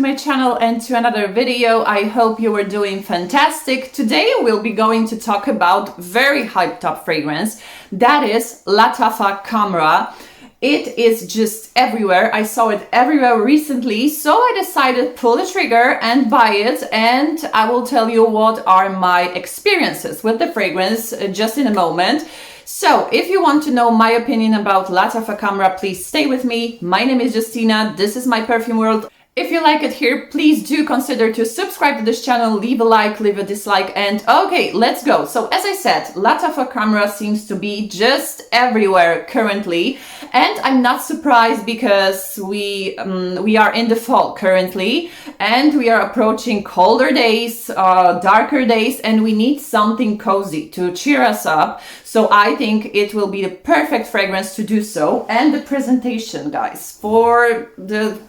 my channel and to another video. I hope you are doing fantastic. Today we'll be going to talk about very hyped up fragrance, that is Lattafa Khamrah. It is just everywhere. I saw it everywhere recently, so I decided to pull the trigger and buy it, and I will tell you what are my experiences with the fragrance just in a moment. So if you want to know my opinion about Lattafa Khamrah, please stay with me. My name is Justina, this is my perfume world. If you like it here, please do consider to subscribe to this channel, leave a like, leave a dislike, and okay, let's go. So as I said, Lattafa Khamrah seems to be just everywhere currently, and I'm not surprised because we are in the fall currently, and we are approaching colder days, darker days, and we need something cozy to cheer us up. So I think it will be the perfect fragrance to do so. And the presentation, guys, for the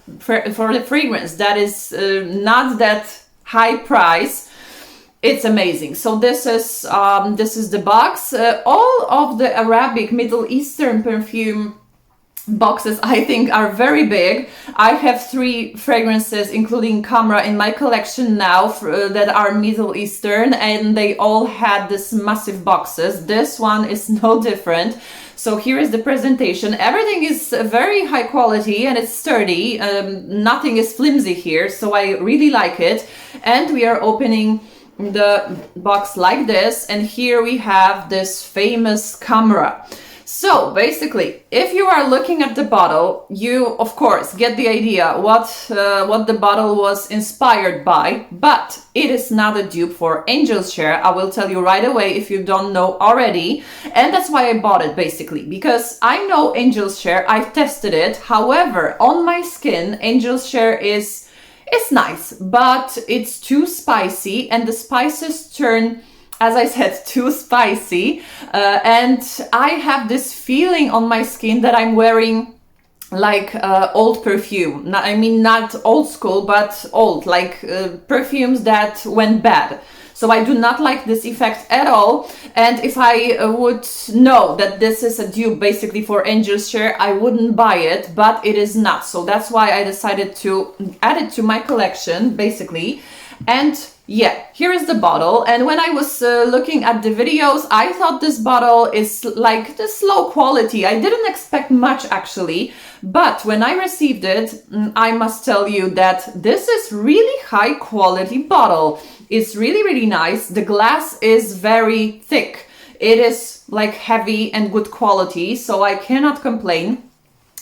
fragrance that is not that high price, it's amazing. So this is the box. All of the Arabic Middle Eastern perfume boxes I think are very big. I have 3 fragrances including Khamrah in my collection now that are Middle Eastern, and they all had this massive boxes. This one is no different. So here is the presentation. Everything is very high quality and it's sturdy. Nothing is flimsy here, so I really like it. And we are opening the box like this, and here we have this famous Khamrah. So basically, if you are looking at the bottle, you of course get the idea what the bottle was inspired by, but it is not a dupe for Angel's Share. I will tell you right away if you don't know already, and that's why I bought it basically, because I know Angel's Share, I've tested it. However, on my skin, Angel's Share is nice, but it's too spicy, and the spices turn, as I said, too spicy, and I have this feeling on my skin that I'm wearing like old perfume. I mean, not old school, but old, like perfumes that went bad. So I do not like this effect at all, and if I would know that this is a dupe basically for Angel's Share, I wouldn't buy it, but it is not. So that's why I decided to add it to my collection basically. And yeah, here is the bottle, and when I was looking at the videos, I thought this bottle is like this low quality. I didn't expect much actually, but when I received it, I must tell you that this is really high quality bottle. It's really nice. The glass is very thick. It is like heavy and good quality, so I cannot complain.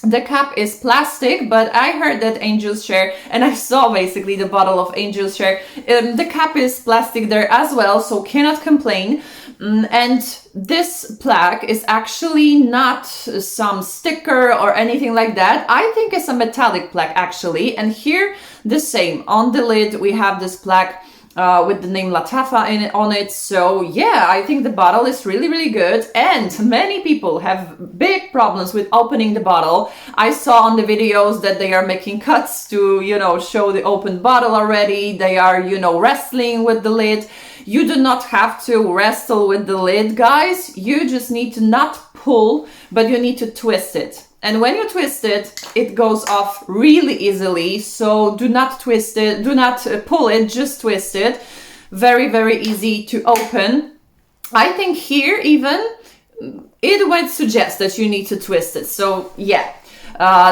The cap is plastic, but I heard that Angel's Share, and I saw basically the bottle of Angel's Share, the cap is plastic there as well, so cannot complain. And this plaque is actually not some sticker or anything like that. I think it's a metallic plaque actually, and here the same. On the lid we have this plaque with the name Lattafa on it. So yeah, I think the bottle is really good, and many people have big problems with opening the bottle. I saw on the videos that they are making cuts to, you know, show the open bottle already. They are, you know, wrestling with the lid. You do not have to wrestle with the lid, guys. You just need to not pull, but you need to twist it. And when you twist it, it goes off really easily. So do not twist it, do not pull it, just twist it. Very easy to open. I think here even it might suggest that you need to twist it. So yeah,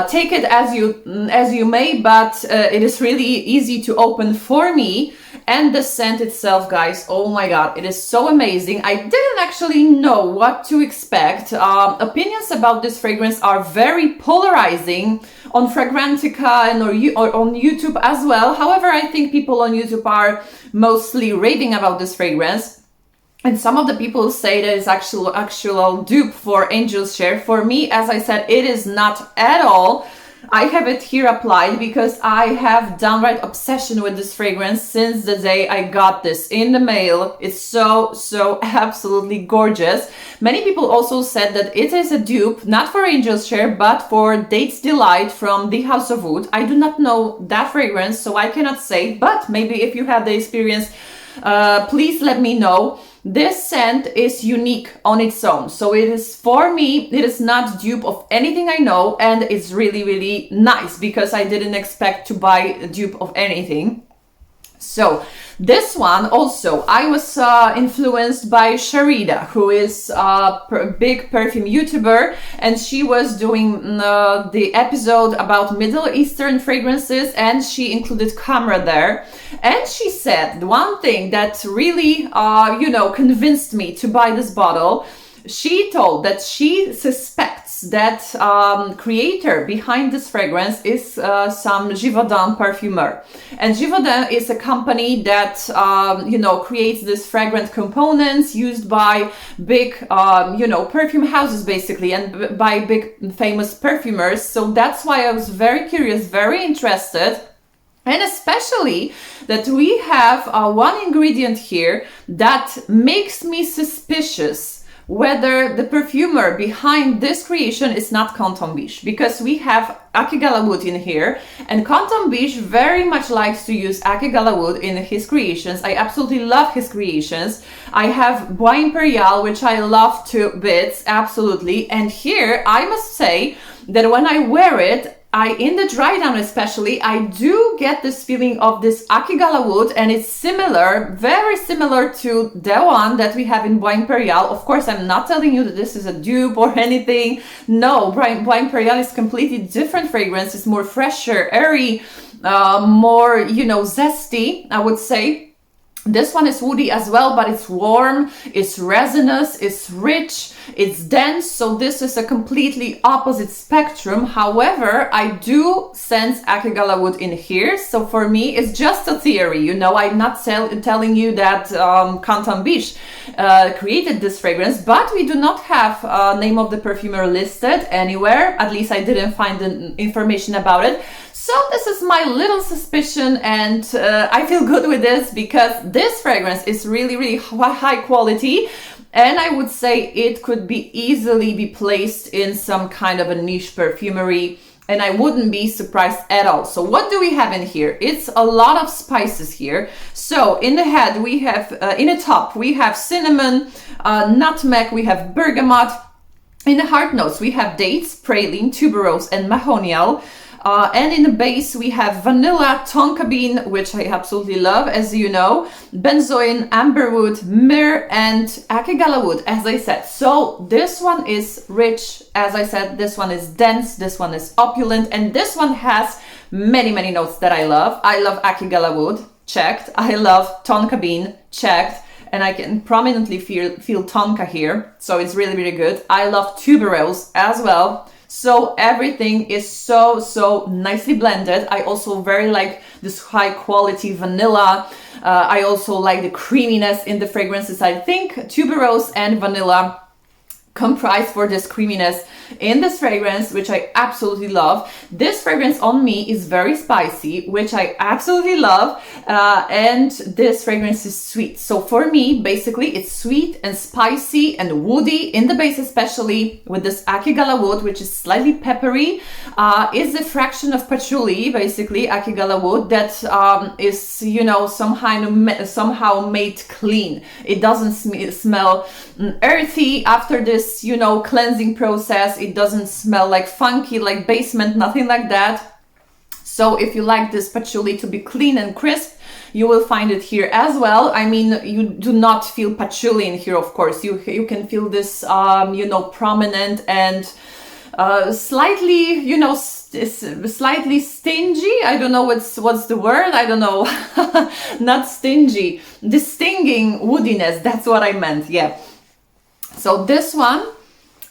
take it as you may, but it is really easy to open for me. And the scent itself, guys, oh my god, it is so amazing. I didn't actually know what to expect. Opinions about this fragrance are very polarizing on Fragrantica and or on YouTube as well. However, I think people on YouTube are mostly raving about this fragrance. And some of the people say that it's actual dupe for Angel's Share. For me, as I said, it is not at all. I have it here applied because I have downright obsession with this fragrance since the day I got this in the mail. It's so absolutely gorgeous. Many people also said that it is a dupe, not for Angel's Share, but for Date's Delight from the House of Wood. I do not know that fragrance, so I cannot say, but maybe if you have the experience, please let me know. This scent is unique on its own. So it is, for me, it is not dupe of anything I know, and it's really, really nice because I didn't expect to buy a dupe of anything. So this one also, I was influenced by Sharida, who is a big perfume YouTuber, and she was doing the episode about Middle Eastern fragrances, and she included Khamrah there. And she said the one thing that really, convinced me to buy this bottle. She told that she suspects that creator behind this fragrance is some Givaudan perfumer. And Givaudan is a company that, creates these fragrant components used by big, perfume houses basically, and by big famous perfumers. So that's why I was very curious, very interested. And especially that we have one ingredient here that makes me suspicious whether the perfumer behind this creation is not Canton Biche, because we have Akigala wood in here, and Canton Biche very much likes to use Akigala wood in his creations. I absolutely love his creations. I have Bois Imperial, which I love to bits, absolutely. And here I must say that when I wear it, in the dry down especially, I do get this feeling of this Akigala wood, and it's similar, very similar to the one that we have in Bois Imperial. Of course, I'm not telling you that this is a dupe or anything. No, Bois Imperial is completely different fragrance. It's more fresher, airy, more, zesty, I would say. This one is woody as well, but it's warm, it's resinous, it's rich, it's dense. So this is a completely opposite spectrum. However, I do sense Akigala wood in here. So for me, it's just a theory. I'm not telling you that Canton Biche created this fragrance, but we do not have name of the perfumer listed anywhere. At least I didn't find the information about it. So this is my little suspicion, and I feel good with this because this fragrance is really, really high quality, and I would say it could easily be placed in some kind of a niche perfumery, and I wouldn't be surprised at all. So what do we have in here? It's a lot of spices here. So in the head we have, in the top we have cinnamon, nutmeg, we have bergamot. In the heart notes we have dates, praline, tuberose, and mahonial. And in the base we have vanilla, tonka bean, which I absolutely love, as you know, benzoin, amberwood, myrrh, and Akigala wood, as I said. So this one is rich, as I said, this one is dense, this one is opulent, and this one has many, many notes that I love. I love Akigala wood, checked. I love tonka bean, checked. And I can prominently feel tonka here, so it's really, really good. I love tuberose as well. So everything is so nicely blended. I also very like this high quality vanilla. I also like the creaminess in the fragrances. I think tuberose and vanilla comprise for this creaminess in this fragrance, which I absolutely love. This fragrance on me is very spicy, which I absolutely love, and this fragrance is sweet. So for me, basically, it's sweet and spicy and woody in the base, especially with this Akigala wood, which is slightly peppery. Is a fraction of patchouli, basically, Akigala wood, that is, somehow made clean. It doesn't smell earthy after this, cleansing process. It doesn't smell like funky, like basement, nothing like that. So if you like this patchouli to be clean and crisp, you will find it here as well. I mean, you do not feel patchouli in here, of course. You can feel this, prominent and slightly, slightly stingy. I don't know what's the word. I don't know. Not stingy. The stinging woodiness. That's what I meant. Yeah. So this one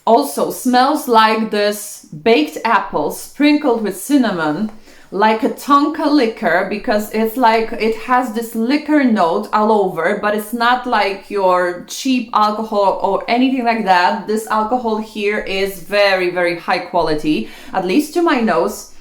also smells like this baked apple sprinkled with cinnamon, like a tonka liquor, because it's like it has this liquor note all over, but it's not like your cheap alcohol or anything like that. This alcohol here is very, very high quality, at least to my nose.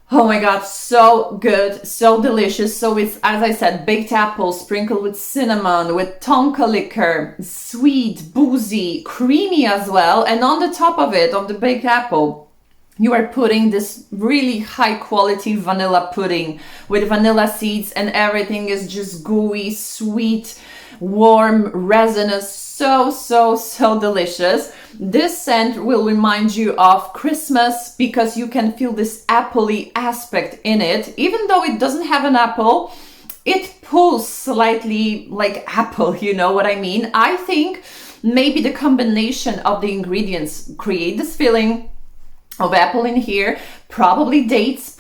Oh my god, so good, so delicious. So it's, as I said, baked apple sprinkled with cinnamon, with tonka liquor, sweet, boozy, creamy as well. And on the top of it, of the baked apple, you are putting this really high quality vanilla pudding with vanilla seeds, and everything is just gooey, sweet, warm, resinous, so delicious. This scent will remind you of Christmas because you can feel this appley aspect in it. Even though it doesn't have an apple, it pulls slightly like apple, you know what I mean? I think maybe the combination of the ingredients create this feeling of apple in here, probably dates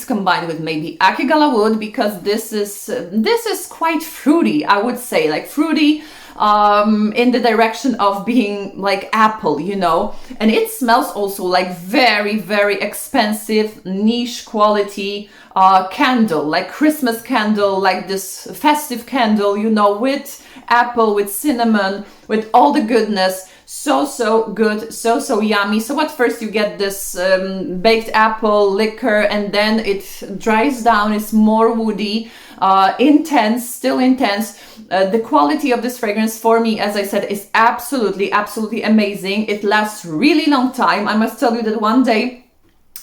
combined with maybe akigala wood, because this is quite fruity, I would say, like fruity in the direction of being like apple, you know. And it smells also like very expensive niche quality candle, like Christmas candle, like this festive candle, you know, with apple, with cinnamon, with all the goodness. So good, so yummy. So at first you get this baked apple liquor, and then it dries down, it's more woody, intense, still intense. The quality of this fragrance for me, as I said, is absolutely amazing. It lasts really long time. I must tell you that one day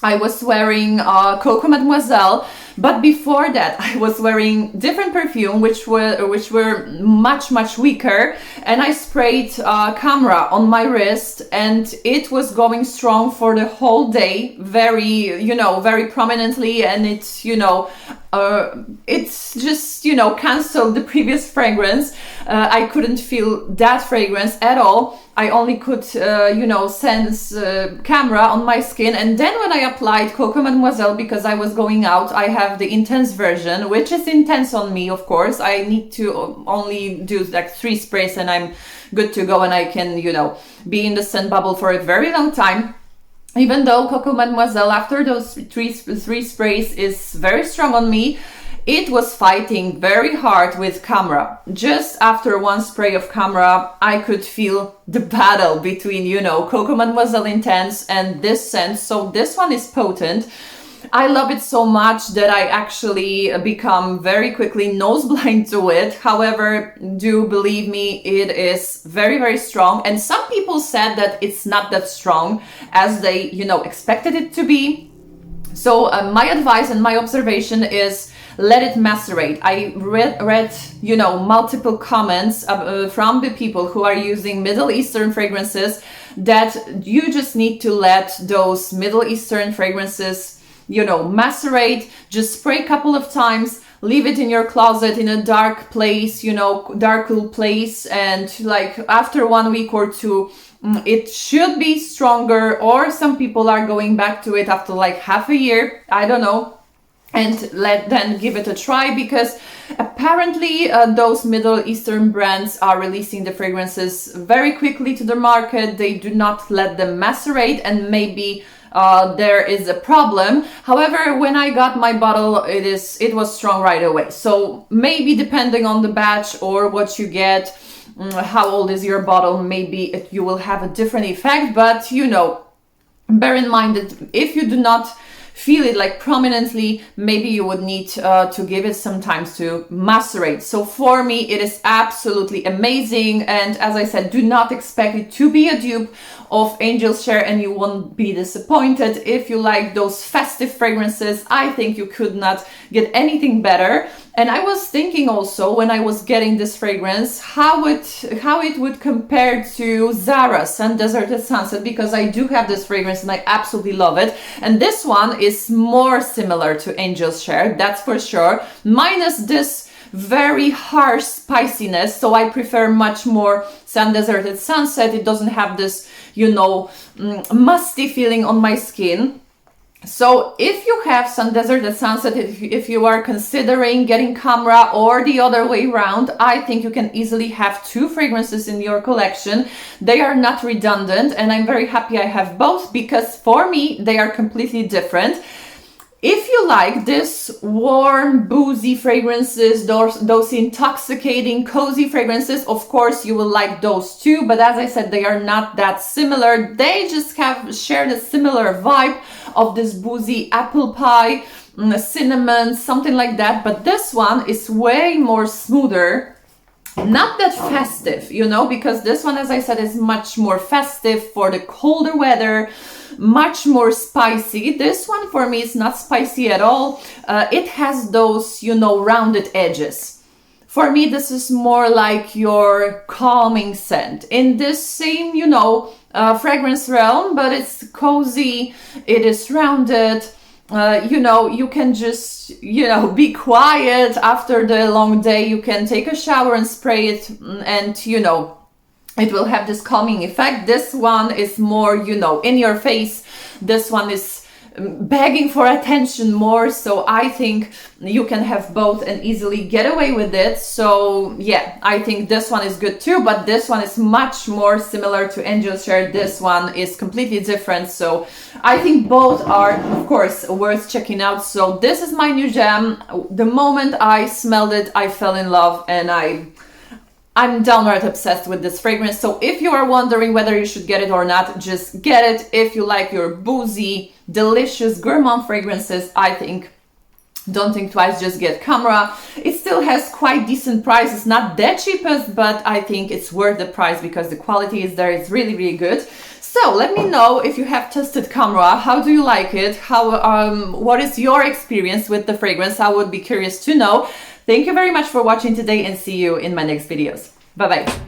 I was wearing Coco Mademoiselle, but before that I was wearing different perfume which were much weaker, and I sprayed Khamrah on my wrist, and it was going strong for the whole day, very prominently, and it's it's just canceled the previous fragrance. I couldn't feel that fragrance at all. I only could sense Khamrah on my skin. And then when I applied Coco Mademoiselle, because I was going out, I have the intense version, which is intense on me, of course. I need to only do like 3 sprays and I'm good to go, and I can be in the scent bubble for a very long time. Even though Coco Mademoiselle, after those three sprays, is very strong on me, it was fighting very hard with Khamrah. Just after 1 spray of Khamrah, I could feel the battle between, Coco Mademoiselle Intense and this scent. So this one is potent. I love it so much that I actually become very quickly nose blind to it. However, do believe me, it is very strong. And some people said that it's not that strong as they, expected it to be. So my advice and my observation is let it macerate. I read multiple comments from the people who are using Middle Eastern fragrances that you just need to let those Middle Eastern fragrances macerate. Just spray a couple of times, leave it in your closet in a dark place, dark cool place, and like after 1 week or 2, it should be stronger, or some people are going back to it after like half a year, I don't know, and then give it a try, because apparently those Middle Eastern brands are releasing the fragrances very quickly to the market. They do not let them macerate, and maybe there is a problem. However, when I got my bottle, it was strong right away. So maybe depending on the batch or what you get, how old is your bottle, maybe you will have a different effect. But bear in mind that if you do not feel it like prominently, maybe you would need to give it some time to macerate. So for me, it is absolutely amazing. And as I said, do not expect it to be a dupe of Angel's Share, and you won't be disappointed. If you like those festive fragrances, I think you could not get anything better. And I was thinking also, when I was getting this fragrance, how it would compare to Zara Sun Deserted Sunset, because I do have this fragrance and I absolutely love it. And this one is more similar to Angel's Share, that's for sure, minus this very harsh spiciness. So I prefer much more Sun Deserted Sunset. It doesn't have this, musty feeling on my skin. So if you have Sun Deserted Sunset, if you are considering getting Khamrah or the other way around, I think you can easily have 2 fragrances in your collection. They are not redundant, and I'm very happy I have both, because for me, they are completely different. If you like this warm, boozy fragrances, those intoxicating, cozy fragrances, of course you will like those too. But as I said, they are not that similar. They just share a similar vibe of this boozy apple pie, cinnamon, something like that. But this one is way more smoother. Not that festive, because this one, as I said, is much more festive for the colder weather, much more spicy. This one for me is not spicy at all. It has those, rounded edges. For me, this is more like your calming scent in this same, you know, fragrance realm, but it's cozy, it is rounded. You know, you can just, you know, be quiet after the long day. You can take a shower and spray it, and, you know, it will have this calming effect. This one is more, you know, in your face. This one is begging for attention more, so I think you can have both and easily get away with it. So yeah, I think this one is good too, but this one is much more similar to Angel Share. This one is completely different, so I think both are, of course, worth checking out. So this is my new gem. The moment I smelled it, I fell in love, and I'm downright obsessed with this fragrance. So if you are wondering whether you should get it or not, just get it. If you like your boozy, delicious, gourmand fragrances, I think, don't think twice, just get Khamrah. It still has quite decent prices, not the cheapest, but I think it's worth the price because the quality is there. It's really, really good. So let me know if you have tested Khamrah. How do you like it? What is your experience with the fragrance? I would be curious to know. Thank you very much for watching today, and see you in my next videos. Bye bye.